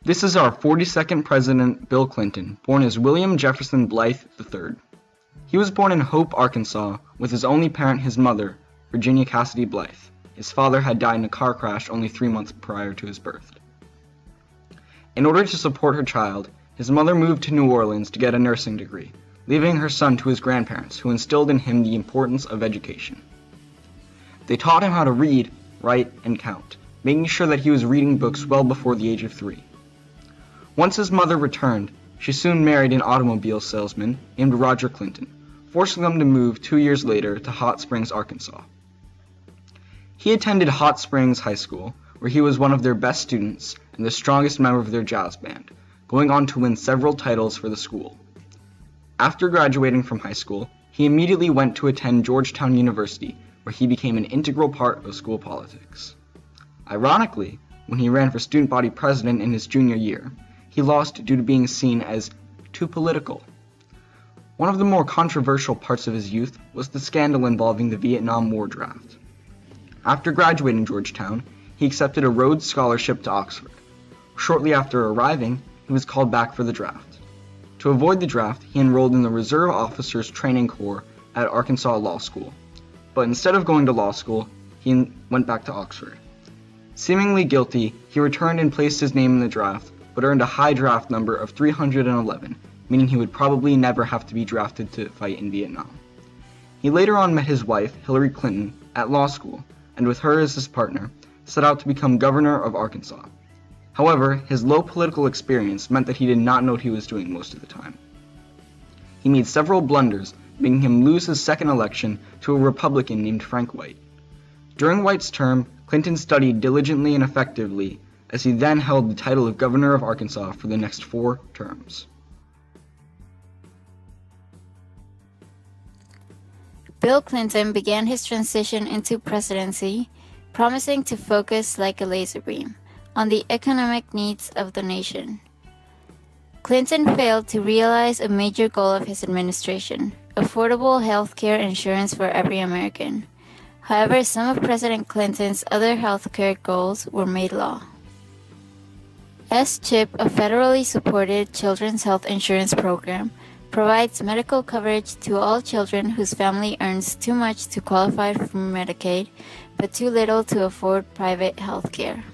This is our 42nd President, Bill Clinton, born as William Jefferson Blythe III. He was born in Hope, Arkansas, with his only parent, his mother, Virginia Cassidy Blythe. His father had died in a car crash only 3 months prior to his birth. In order to support her child, his mother moved to New Orleans to get a nursing degree, leaving her son to his grandparents, who instilled in him the importance of education. They taught him how to read, write, and count, making sure that he was reading books well before the age of 3. Once his mother returned, she soon married an automobile salesman named Roger Clinton, forcing them to move 2 years later to Hot Springs, Arkansas. He attended Hot Springs High School, where he was one of their best students and the strongest member of their jazz band, going on to win several titles for the school. After graduating from high school, he immediately went to attend Georgetown University, where he became an integral part of school politics. Ironically, when he ran for student body president in his junior year, he lost due to being seen as too political. One of the more controversial parts of his youth was the scandal involving the Vietnam War draft. After graduating Georgetown, he accepted a Rhodes Scholarship to Oxford. Shortly after arriving, he was called back for the draft. To avoid the draft, he enrolled in the Reserve Officers Training Corps at Arkansas Law School. But instead of going to law school, he went back to Oxford. Seemingly guilty, he returned and placed his name in the draft, but earned a high draft number of 311, meaning he would probably never have to be drafted to fight in Vietnam. He later on met his wife, Hillary Clinton, at law school, and with her as his partner, set out to become governor of Arkansas. However, his low political experience meant that he did not know what he was doing most of the time. He made several blunders, making him lose his second election to a Republican named Frank White. During White's term, Clinton studied diligently and effectively, as he then held the title of governor of Arkansas for the next 4 terms. Bill Clinton began his transition into presidency, promising to focus like a laser beam on the economic needs of the nation. Clinton failed to realize a major goal of his administration: affordable health care insurance for every American. However, some of President Clinton's other health care goals were made law. S-CHIP, a federally supported children's health insurance program, provides medical coverage to all children whose family earns too much to qualify for Medicaid, but too little to afford private health care.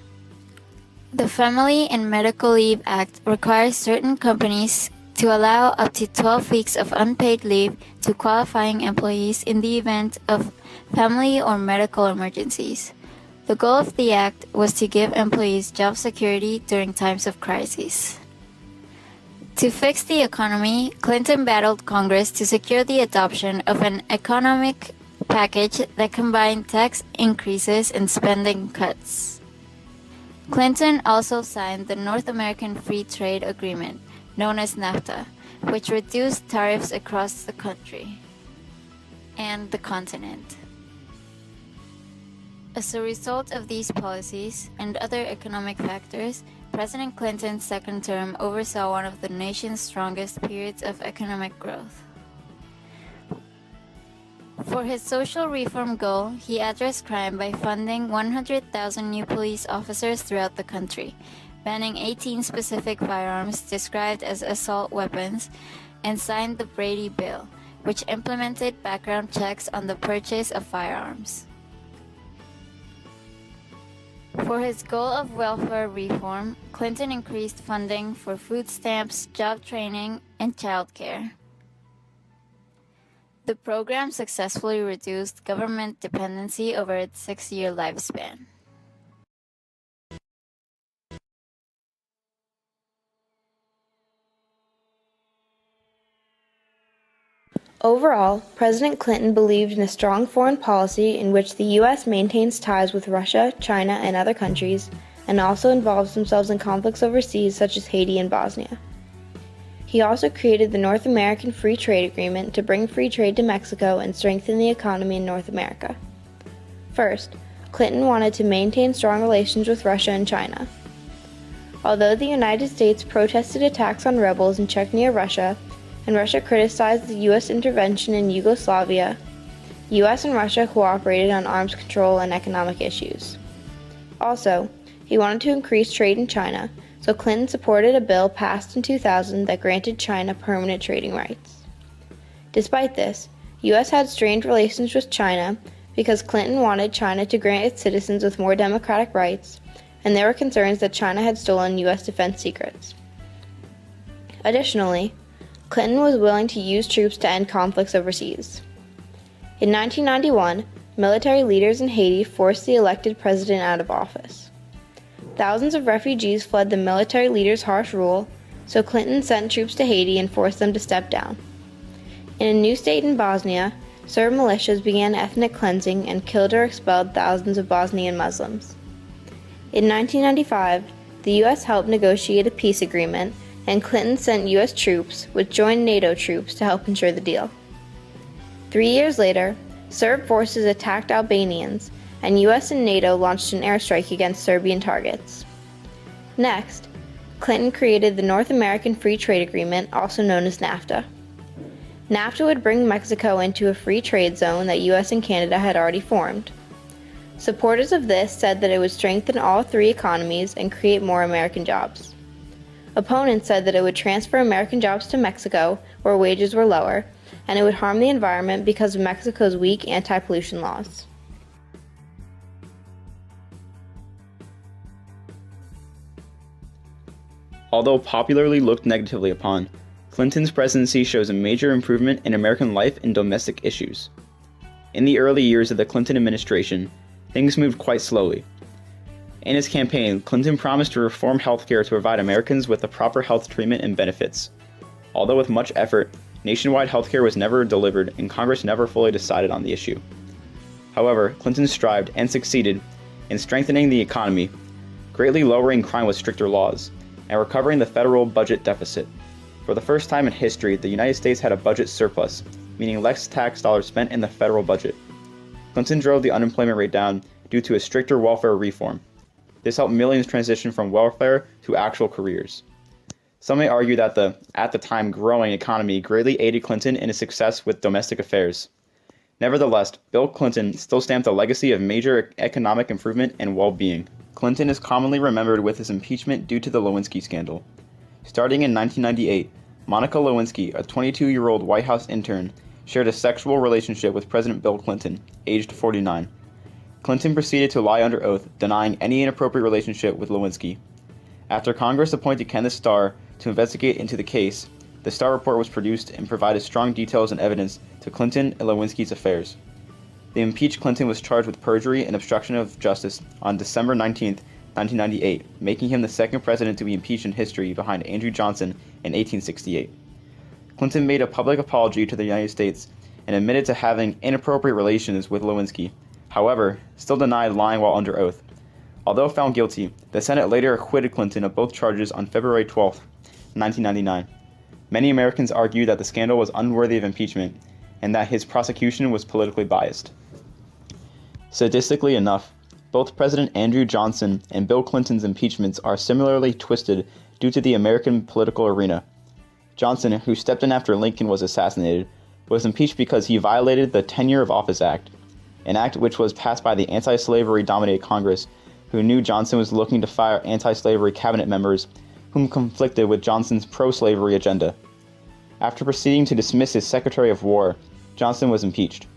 The Family and Medical Leave Act requires certain companies to allow up to 12 weeks of unpaid leave to qualifying employees in the event of family or medical emergencies. The goal of the act was to give employees job security during times of crisis. To fix the economy, Clinton battled Congress to secure the adoption of an economic package that combined tax increases and spending cuts. Clinton also signed the North American Free Trade Agreement, known as NAFTA, which reduced tariffs across the country and the continent. As a result of these policies and other economic factors, President Clinton's second term oversaw one of the nation's strongest periods of economic growth. For his social reform goal, he addressed crime by funding 100,000 new police officers throughout the country, banning 18 specific firearms described as assault weapons, and signed the Brady Bill, which implemented background checks on the purchase of firearms. For his goal of welfare reform, Clinton increased funding for food stamps, job training, and child care. The program successfully reduced government dependency over its 6-year lifespan. Overall, President Clinton believed in a strong foreign policy in which the U.S. maintains ties with Russia, China, and other countries, and also involves themselves in conflicts overseas such as Haiti and Bosnia. He also created the North American Free Trade Agreement to bring free trade to Mexico and strengthen the economy in North America. First, Clinton wanted to maintain strong relations with Russia and China. Although the United States protested attacks on rebels in Chechnya, Russia, and Russia criticized the U.S. intervention in Yugoslavia, U.S. and Russia cooperated on arms control and economic issues. Also, he wanted to increase trade in China, so Clinton supported a bill passed in 2000 that granted China permanent trading rights. Despite this, the U.S. had strained relations with China because Clinton wanted China to grant its citizens with more democratic rights, and there were concerns that China had stolen U.S. defense secrets. Additionally, Clinton was willing to use troops to end conflicts overseas. In 1991, military leaders in Haiti forced the elected president out of office. Thousands of refugees fled the military leader's harsh rule, so Clinton sent troops to Haiti and forced them to step down. In a new state in Bosnia, Serb militias began ethnic cleansing and killed or expelled thousands of Bosnian Muslims. In 1995, the U.S. helped negotiate a peace agreement, and Clinton sent U.S. troops, which joined NATO troops, to help ensure the deal. 3 years later, Serb forces attacked Albanians, and U.S. and NATO launched an airstrike against Serbian targets. Next, Clinton created the North American Free Trade Agreement, also known as NAFTA. NAFTA would bring Mexico into a free trade zone that U.S. and Canada had already formed. Supporters of this said that it would strengthen all three economies and create more American jobs. Opponents said that it would transfer American jobs to Mexico, where wages were lower, and it would harm the environment because of Mexico's weak anti-pollution laws. Although popularly looked negatively upon, Clinton's presidency shows a major improvement in American life and domestic issues. In the early years of the Clinton administration, things moved quite slowly. In his campaign, Clinton promised to reform healthcare to provide Americans with the proper health treatment and benefits. Although with much effort, nationwide healthcare was never delivered and Congress never fully decided on the issue. However, Clinton strived and succeeded in strengthening the economy, greatly lowering crime with stricter laws, and recovering the federal budget deficit. For the first time in history, the United States had a budget surplus, meaning less tax dollars spent in the federal budget. Clinton drove the unemployment rate down due to a stricter welfare reform. This helped millions transition from welfare to actual careers. Some may argue that the, at the time, growing economy greatly aided Clinton in his success with domestic affairs. Nevertheless, Bill Clinton still stamped a legacy of major economic improvement and well-being. Clinton is commonly remembered with his impeachment due to the Lewinsky scandal. Starting in 1998, Monica Lewinsky, a 22-year-old White House intern, shared a sexual relationship with President Bill Clinton, aged 49. Clinton proceeded to lie under oath, denying any inappropriate relationship with Lewinsky. After Congress appointed Kenneth Starr to investigate into the case, the Starr report was produced and provided strong details and evidence to Clinton and Lewinsky's affairs. The impeached Clinton was charged with perjury and obstruction of justice on December 19, 1998, making him the second president to be impeached in history behind Andrew Johnson in 1868. Clinton made a public apology to the United States and admitted to having inappropriate relations with Lewinsky, however, still denied lying while under oath. Although found guilty, the Senate later acquitted Clinton of both charges on February 12, 1999. Many Americans argue that the scandal was unworthy of impeachment and that his prosecution was politically biased. Sadistically enough, both President Andrew Johnson and Bill Clinton's impeachments are similarly twisted due to the American political arena. Johnson, who stepped in after Lincoln was assassinated, was impeached because he violated the Tenure of Office Act, an act which was passed by the anti-slavery dominated Congress, who knew Johnson was looking to fire anti-slavery cabinet members whom conflicted with Johnson's pro-slavery agenda. After proceeding to dismiss his Secretary of War, Johnson was impeached.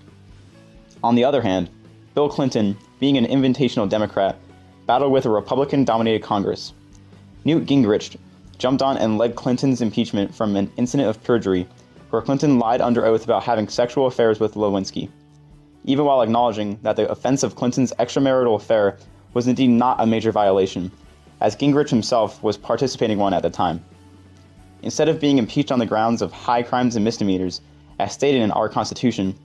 On the other hand, Bill Clinton, being an invitational Democrat, battled with a Republican-dominated Congress. Newt Gingrich jumped on and led Clinton's impeachment from an incident of perjury, where Clinton lied under oath about having sexual affairs with Lewinsky, even while acknowledging that the offense of Clinton's extramarital affair was indeed not a major violation, as Gingrich himself was participating one at the time. Instead of being impeached on the grounds of high crimes and misdemeanors, as stated in our Constitution,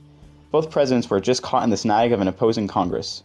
both presidents were just caught in the snag of an opposing Congress.